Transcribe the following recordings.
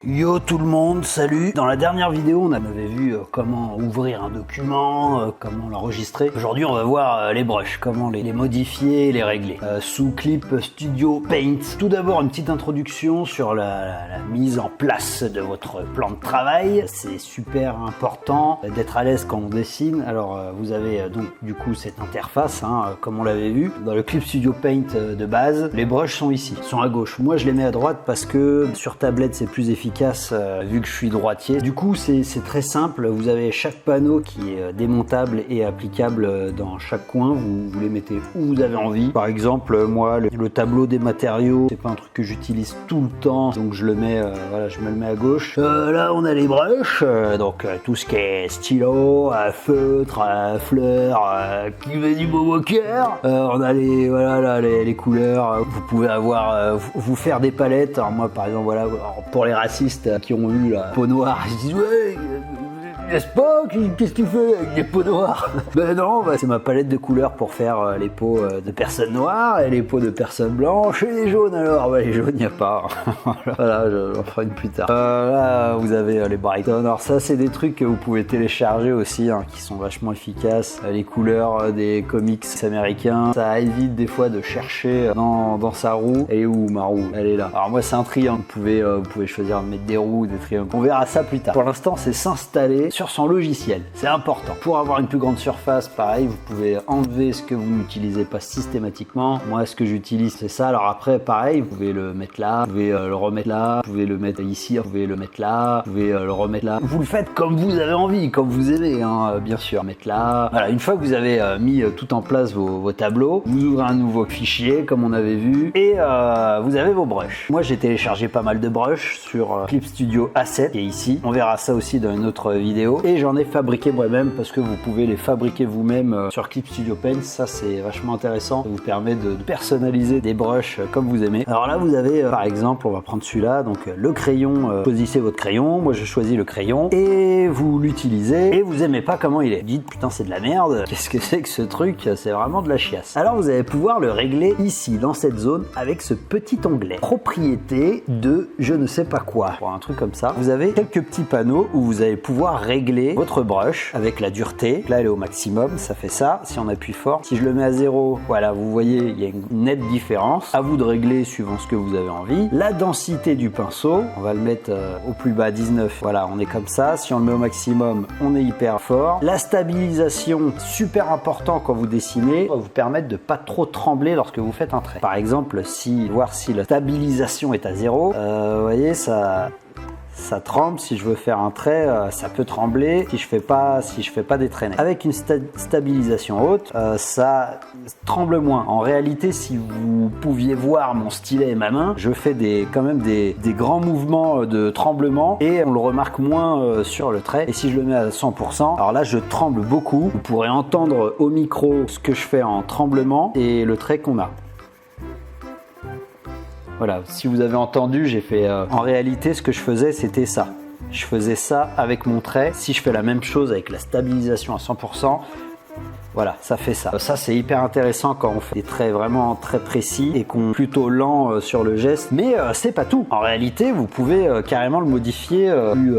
Yo tout le monde, salut. Dans la dernière vidéo, on avait vu comment ouvrir un document, comment l'enregistrer. Aujourd'hui, on va voir les brushes, comment les modifier et les régler. Sous Clip Studio Paint. Tout d'abord, une petite introduction sur la mise en place de votre plan de travail. C'est super important d'être à l'aise quand on dessine. Alors, vous avez donc du coup cette interface, comme on l'avait vu. Dans le Clip Studio Paint de base, les brushes sont ici, sont à gauche. Moi, je les mets à droite parce que sur tablette, c'est plus efficace. Vu que je suis droitier. Du coup, c'est très simple. Vous avez chaque panneau qui est démontable et applicable dans chaque coin. Vous les mettez où vous avez envie. Par exemple, moi, le tableau des matériaux, c'est pas un truc que j'utilise tout le temps, donc je le mets, voilà, je me le mets à gauche. Là, on a les brushes, donc tout ce qui est stylo, feutre, fleurs, qui veut du beau au cœur. On a les couleurs. Vous pouvez avoir, vous faire des palettes. Alors moi, par exemple, voilà, pour les racistes qui ont eu la peau noire, ils se disent ouais, n'est-ce pas, qu'est-ce que tu fais avec des peaux noires? Ben non, c'est ma palette de couleurs pour faire les peaux de personnes noires et les peaux de personnes blanches et les jaunes. Alors les jaunes, il n'y a pas. Voilà, j'en ferai une plus tard. Là, vous avez les Brighton. Alors ça, c'est des trucs que vous pouvez télécharger aussi, qui sont vachement efficaces. Les couleurs des comics américains, ça évite des fois de chercher dans sa roue. Elle est où ma roue? Elle est là. Alors moi, c'est un triangle. Vous pouvez choisir de mettre des roues, des triangles. On verra ça plus tard. Pour l'instant, c'est s'installer sur son logiciel, c'est important. Pour avoir une plus grande surface, pareil, vous pouvez enlever ce que vous n'utilisez pas systématiquement. Moi, ce que j'utilise, c'est ça. Alors après, pareil, vous pouvez le mettre là, vous pouvez le remettre là, vous pouvez le mettre ici, vous pouvez le mettre là, vous pouvez le remettre là. Vous le faites comme vous avez envie, comme vous aimez, bien sûr. Mettre là. Voilà, une fois que vous avez mis tout en place vos tableaux, vous ouvrez un nouveau fichier, comme on avait vu, et vous avez vos brushes. Moi, j'ai téléchargé pas mal de brushes sur Clip Studio A7, qui est ici. On verra ça aussi dans une autre vidéo. Et j'en ai fabriqué moi-même parce que vous pouvez les fabriquer vous-même sur Clip Studio Paint. Ça, c'est vachement intéressant. Ça vous permet de personnaliser des brushes comme vous aimez. Alors là, vous avez par exemple, on va prendre celui-là, donc le crayon. Choisissez votre crayon. Moi, je choisis le crayon et vous l'utilisez et vous aimez pas comment il est. Vous dites putain, c'est de la merde. Qu'est-ce que c'est que ce truc? C'est vraiment de la chiasse. Alors vous allez pouvoir le régler ici dans cette zone avec ce petit onglet propriété de je ne sais pas quoi. Pour un truc comme ça, vous avez quelques petits panneaux où vous allez pouvoir régler votre brush avec la dureté. Là, elle est au maximum, ça fait ça. Si on appuie fort, si je le mets à 0, voilà, vous voyez, il y a une nette différence. À vous de régler suivant ce que vous avez envie. La densité du pinceau, on va le mettre au plus bas, 19. Voilà, on est comme ça. Si on le met au maximum, on est hyper fort. La stabilisation, super important quand vous dessinez, va vous permettre de pas trop trembler lorsque vous faites un trait. Par exemple, voir si la stabilisation est à 0, vous voyez, ça tremble. Si je veux faire un trait, ça peut trembler si je fais pas des traits nets. Avec une stabilisation haute, ça tremble moins. En réalité, si vous pouviez voir mon stylet et ma main, je fais quand même des grands mouvements de tremblement et on le remarque moins sur le trait. Et si je le mets à 100%, alors là, je tremble beaucoup. Vous pourrez entendre au micro ce que je fais en tremblement et le trait qu'on a. Voilà, si vous avez entendu, j'ai fait... en réalité, ce que je faisais, c'était ça. Je faisais ça avec mon trait. Si je fais la même chose avec la stabilisation à 100%, voilà, ça fait ça. Ça, c'est hyper intéressant quand on fait des traits vraiment très précis et qu'on est plutôt lent sur le geste. Mais c'est pas tout. En réalité, vous pouvez carrément le modifier plus,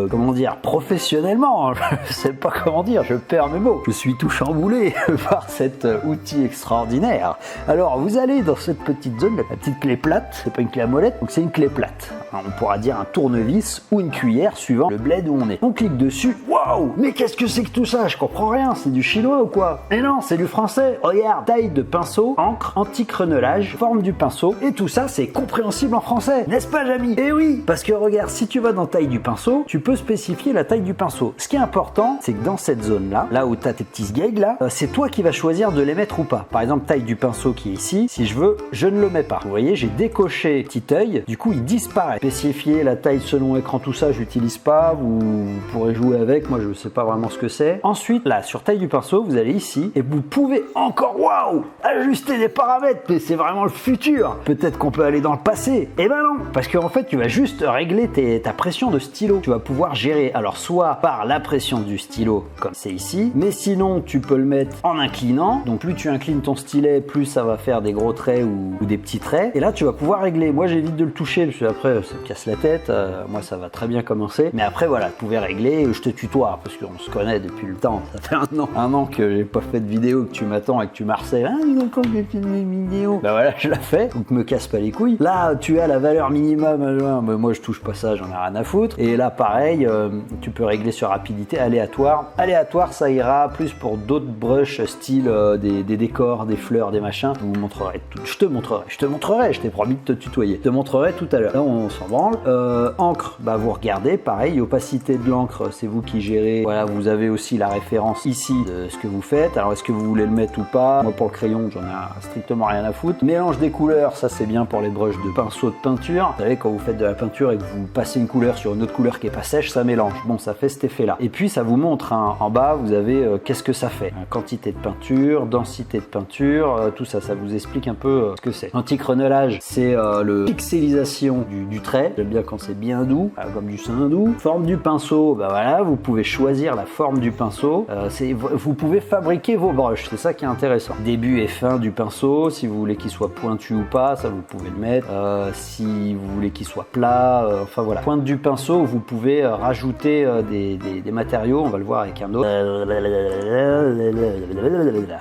comment dire, professionnellement. Je sais pas comment dire, je perds mes mots. Je suis tout chamboulé par cet outil extraordinaire. Alors, vous allez dans cette petite zone, la petite clé plate. C'est pas une clé à molette, donc c'est une clé plate. Alors, on pourra dire un tournevis ou une cuillère suivant le bled où on est. On clique dessus. Waouh! Mais qu'est-ce que c'est que tout ça? Je comprends rien. C'est du chinois ou quoi? Mais non, c'est du français. Regarde, taille de pinceau, encre, anti-crenelage, forme du pinceau, et tout ça, c'est compréhensible en français. N'est-ce pas, Jamy? Eh oui, parce que regarde, si tu vas dans taille du pinceau, tu peux spécifier la taille du pinceau. Ce qui est important, c'est que dans cette zone-là, là où tu as tes petits sgags là, c'est toi qui vas choisir de les mettre ou pas. Par exemple, taille du pinceau qui est ici, si je veux, je ne le mets pas. Vous voyez, j'ai décoché petit œil, du coup, il disparaît. Spécifier la taille selon écran, tout ça, j'utilise pas. Vous pourrez jouer avec, moi, je sais pas vraiment ce que c'est. Ensuite, là, sur taille du pinceau, vous allez ici et vous pouvez encore, waouh, ajuster des paramètres, mais c'est vraiment le futur. Peut-être qu'on peut aller dans le passé. Eh ben non, parce qu'en fait, tu vas juste régler ta pression de stylo. Tu vas pouvoir gérer, alors soit par la pression du stylo, comme c'est ici, mais sinon, tu peux le mettre en inclinant. Donc, plus tu inclines ton stylet, plus ça va faire des gros traits ou des petits traits. Et là, tu vas pouvoir régler. Moi, j'évite de le toucher, parce que après, ça me casse la tête, moi ça va très bien commencer. Mais après voilà, vous pouvez régler, je te tutoie parce qu'on se connaît depuis le temps. Ça fait un an que j'ai pas fait de vidéo, que tu m'attends et que tu m'harcèles. Ah, dis donc quand j'ai filmé une vidéo. Bah voilà, je la fais, donc me casse pas les couilles. Là, tu as la valeur minimum, mais moi je touche pas ça, j'en ai rien à foutre. Et là, pareil, tu peux régler sur rapidité, aléatoire. Aléatoire, ça ira plus pour d'autres brushes, style des décors, des fleurs, des machins. Je vous montrerai tout. Je te montrerai, je t'ai promis de te tutoyer. Je te montrerai tout à l'heure. Là, on s'en branle. Encre, bah vous regardez, pareil, opacité de l'encre, c'est vous qui gérez. Voilà, vous avez aussi la référence ici de ce que vous faites. Alors, est-ce que vous voulez le mettre ou pas? Moi, pour le crayon, j'en ai strictement rien à foutre. Mélange des couleurs, ça c'est bien pour les brushes de pinceau de peinture. Vous savez, quand vous faites de la peinture et que vous passez une couleur sur une autre couleur qui est pas sèche, ça mélange. Bon, ça fait cet effet-là. Et puis, ça vous montre, hein, en bas, vous avez qu'est-ce que ça fait. Quantité de peinture, densité de peinture, tout ça, ça vous explique un peu ce que c'est. Anti-crenelage, c'est le pixelisation du trait. J'aime bien quand c'est bien doux, comme du sein doux. Forme du pinceau, bah voilà, vous pouvez choisir la forme du pinceau. Vous pouvez fabriquer vos brushes, c'est ça qui est intéressant. Début et fin du pinceau, si vous voulez qu'il soit pointu ou pas, ça vous pouvez le mettre. Si vous voulez qu'il soit plat, enfin voilà. Pointe du pinceau, vous pouvez rajouter des matériaux, on va le voir avec un autre.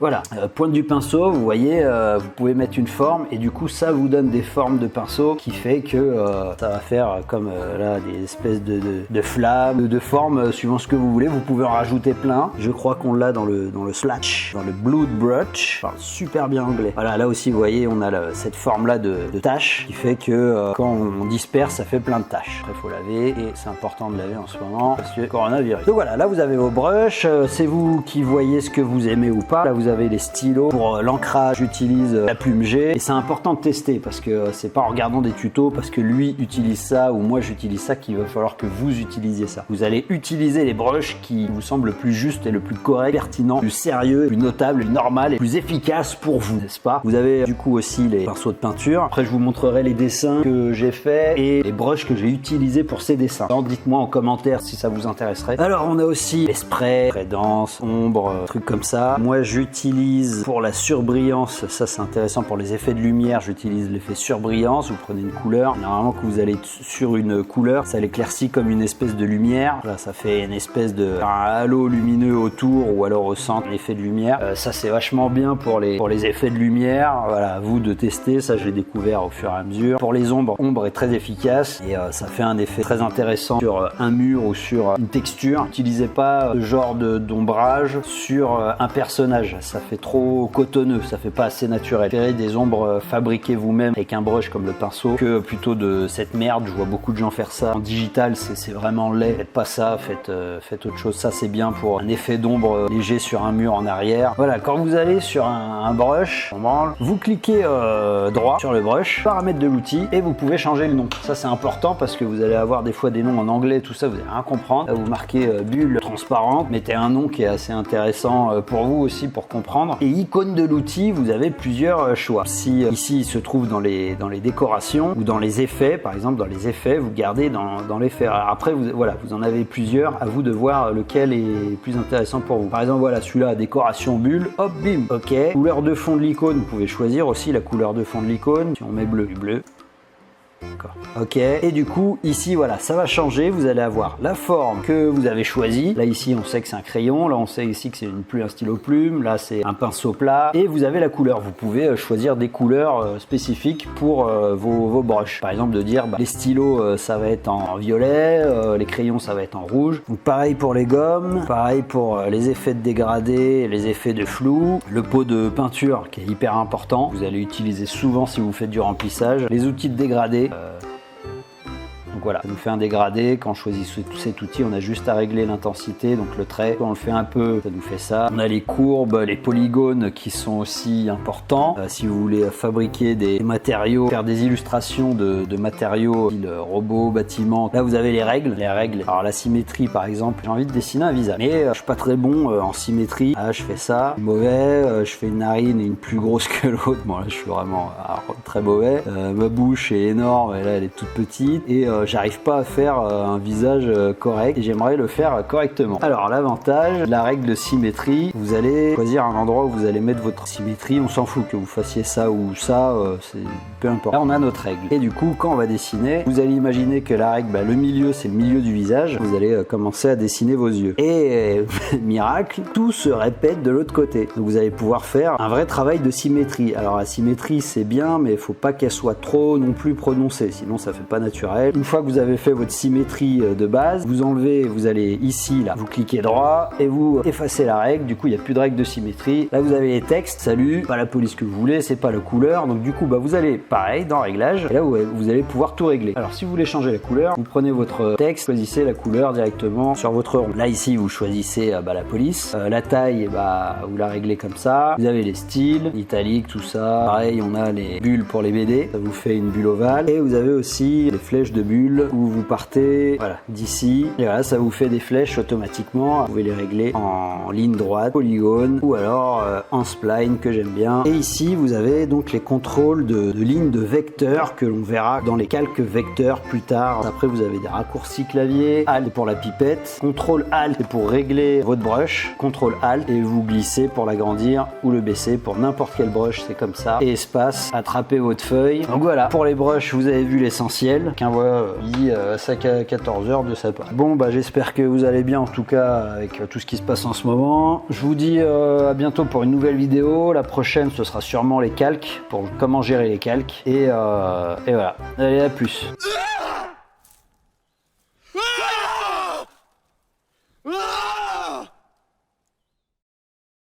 Voilà, pointe du pinceau, vous voyez, vous pouvez mettre une forme et du coup ça vous donne des formes de pinceau qui fait que ça va faire comme là des espèces de flammes, de formes suivant ce que vous voulez. Vous pouvez en rajouter plein. Je crois qu'on l'a dans le Splash, dans le Blood Brush. Je parle super bien anglais. Voilà, là aussi vous voyez, on a cette forme là de taches qui fait que quand on disperse, ça fait plein de taches. Après, il faut laver et c'est important de laver en ce moment parce que coronavirus. Donc voilà, là vous avez vos brushes. C'est vous qui voyez ce que vous aimez ou pas. Là vous avez les stylos. Pour l'ancrage, j'utilise la plume G et c'est important de tester parce que c'est pas en regardant des tutos parce que lui utilise ça ou moi j'utilise ça qu'il va falloir que vous utilisiez ça. Vous allez utiliser les brushes qui vous semblent le plus juste et le plus correct, pertinent, plus sérieux, plus notable, plus normal et plus efficace pour vous, n'est-ce pas? Vous avez du coup aussi les pinceaux de peinture. Après je vous montrerai les dessins que j'ai fait et les brushes que j'ai utilisés pour ces dessins. Alors dites-moi en commentaire si ça vous intéresserait. Alors on a aussi les sprays, très dense, ombre, trucs comme ça. Moi j'utilise pour la surbrillance, ça c'est intéressant pour les effets de lumière, j'utilise l'effet surbrillance. Vous prenez une couleur, normalement que vous allez sur une couleur, ça l'éclaircit comme une espèce de lumière. Là ça fait une espèce de halo lumineux autour ou alors au centre, un effet de lumière. Ça c'est vachement bien pour les effets de lumière. Voilà, à vous de tester, ça je l'ai découvert au fur et à mesure. Pour les ombres, ombre est très efficace et ça fait un effet très intéressant sur un mur ou sur une texture. N'utilisez pas ce genre d'ombrage sur un personnage, ça fait trop cotonneux, ça fait pas assez naturel. Préférez des ombres fabriquées vous-même avec un brush comme le pinceau que plutôt de cette merde. Je vois beaucoup de gens faire ça en digital, c'est vraiment laid. Faites pas ça, faites autre chose. Ça c'est bien pour un effet d'ombre léger sur un mur en arrière. Voilà, quand vous allez sur un brush, vous cliquez droit sur le brush, paramètres de l'outil et vous pouvez changer le nom. Ça c'est important parce que vous allez avoir des fois des noms en anglais, tout ça vous allez rien comprendre. Là, vous marquez bulle transparente, mettez un nom qui est assez intéressant pour vous aussi pour comprendre. Et icône de l'outil, vous avez plusieurs choix. Si ici il se trouve dans les décorations ou dans les effets, par exemple dans les effets, vous gardez dans l'effet. Après vous en avez plusieurs, à vous de voir lequel est plus intéressant pour vous. Par exemple voilà celui-là, décoration bulle, hop bim, ok. Couleur de fond de l'icône, vous pouvez choisir aussi la couleur de fond de l'icône. Si on met bleu, du bleu. D'accord. Ok, et du coup ici voilà, ça va changer, vous allez avoir la forme que vous avez choisie. Là ici on sait que c'est un crayon, là on sait ici que c'est un stylo plume, là c'est un pinceau plat et vous avez la couleur. Vous pouvez choisir des couleurs spécifiques pour vos brushes. Par exemple de dire les stylos ça va être en violet, les crayons ça va être en rouge. Donc pareil pour les gommes, pareil pour les effets de dégradé, les effets de flou, le pot de peinture qui est hyper important. Vous allez utiliser souvent si vous faites du remplissage. Les outils de dégradé. Donc voilà, ça nous fait un dégradé. Quand on choisit cet outil, on a juste à régler l'intensité, donc le trait. Quand on le fait un peu, ça nous fait ça. On a les courbes, les polygones qui sont aussi importants. Si vous voulez fabriquer des matériaux, faire des illustrations de matériaux, style robots, bâtiments, là vous avez les règles. Alors la symétrie par exemple, j'ai envie de dessiner un visage. Mais je suis pas très bon en symétrie. Ah, je fais ça, mauvais. Je fais une narine et une plus grosse que l'autre. Bon là je suis vraiment très mauvais. Ma bouche est énorme et là elle est toute petite. Et j'arrive pas à faire un visage correct et j'aimerais le faire correctement. Alors l'avantage, la règle de symétrie, vous allez choisir un endroit où vous allez mettre votre symétrie, on s'en fout que vous fassiez ça ou ça, c'est peu importe. Là on a notre règle. Et du coup quand on va dessiner, vous allez imaginer que la règle, le milieu c'est le milieu du visage, vous allez commencer à dessiner vos yeux. Et miracle, tout se répète de l'autre côté. Donc vous allez pouvoir faire un vrai travail de symétrie. Alors la symétrie c'est bien, mais il faut pas qu'elle soit trop non plus prononcée, sinon ça fait pas naturel. Une fois que vous avez fait votre symétrie de base, vous enlevez, vous allez ici, là, vous cliquez droit et vous effacez la règle. Du coup il n'y a plus de règle de symétrie. Là vous avez les textes, salut, pas la police que vous voulez, c'est pas la couleur. Donc du coup vous allez pareil dans réglage et là vous allez pouvoir tout régler. Alors si vous voulez changer la couleur, vous prenez votre texte, choisissez la couleur directement sur votre rond. Là ici vous choisissez la police, la taille vous la réglez comme ça. Vous avez les styles, italique, tout ça. Pareil on a les bulles pour les BD, ça vous fait une bulle ovale et vous avez aussi les flèches de bulles où vous partez d'ici et voilà, ça vous fait des flèches automatiquement. Vous pouvez les régler en ligne droite, polygone ou alors en spline que j'aime bien. Et ici vous avez donc les contrôles de lignes de vecteurs que l'on verra dans les calques vecteurs plus tard. Après vous avez des raccourcis clavier, Alt pour la pipette, contrôle Alt c'est pour régler votre brush, contrôle Alt et vous glissez pour l'agrandir ou le baisser pour n'importe quel brush, c'est comme ça. Et espace, attrapez votre feuille. Donc voilà, pour les brushes vous avez vu l'essentiel. Qu'un voit dit ça qu'à 14h de sa part. Bon j'espère que vous allez bien en tout cas avec tout ce qui se passe en ce moment. Je vous dis à bientôt pour une nouvelle vidéo. La prochaine ce sera sûrement les calques, pour comment gérer les calques. Et voilà, allez à plus.